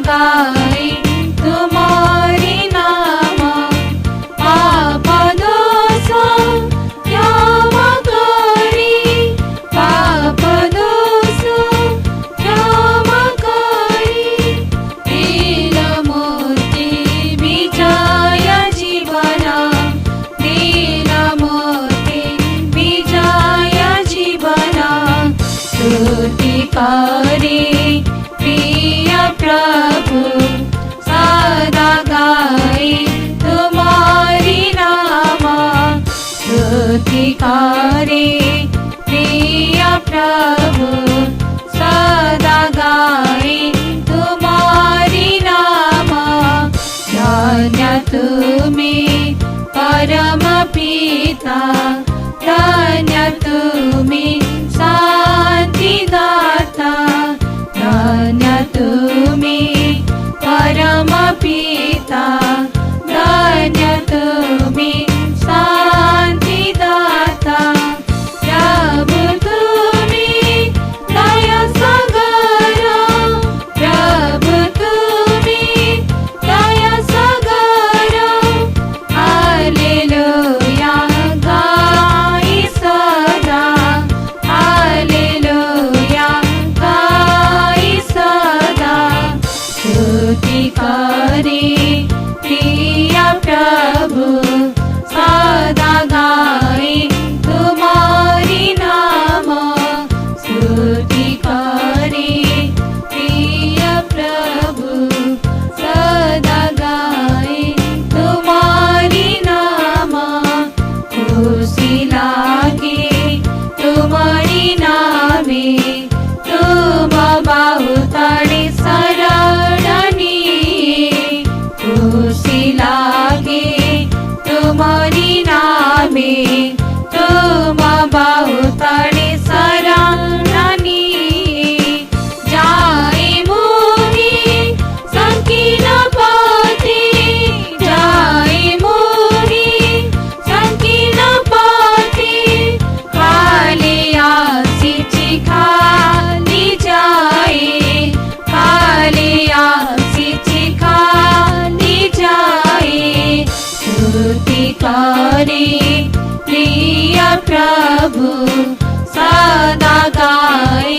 गाए तुम्हारी नाम। पाप दोष क्षमा करी, पाप दोष क्षमा करी, दीन मूर्ति विजय जीवन, दीन मूर्ति विजय जीवन। स्तुति करे प्रिय प्रभु, सदा गाए तुम्हारी नाम। स्तुति करे प्रिय प्रभु, सदा गाए तुम्हारी नाम। धन्य तुम्हें परम पिता, धन्य तुम्हें शांति दाता, धन्य तुम्हें परम पिता, धन्य तुम्हें शांति दाता। प्रभु तुम्हें दया सागर, प्रभु तुम्हें दया सागर। हालेलुया गाए सदा, हालेलुया गाए सदा। स्तुति करे प्रिय प्रभु, सदा गाए तुम्हारी नाम। स्तुति करे प्रिय प्रभु, सदा गाए तुम्हारी नाम। खुशी लागे तुम्हारी नामे, तुम बहुतड़े शरणनी। खुशी लागे तुम्हारी नामे, तुम बहुतड़े शरणनी। जाए मोरी संकीर्ण पथे, जाए मोरी संकीर्ण पथे। खाली आशीष खाली जाए, खाली आशीष खाली जाए। स्तुति करे प्रिय प्रभु, सदा गाए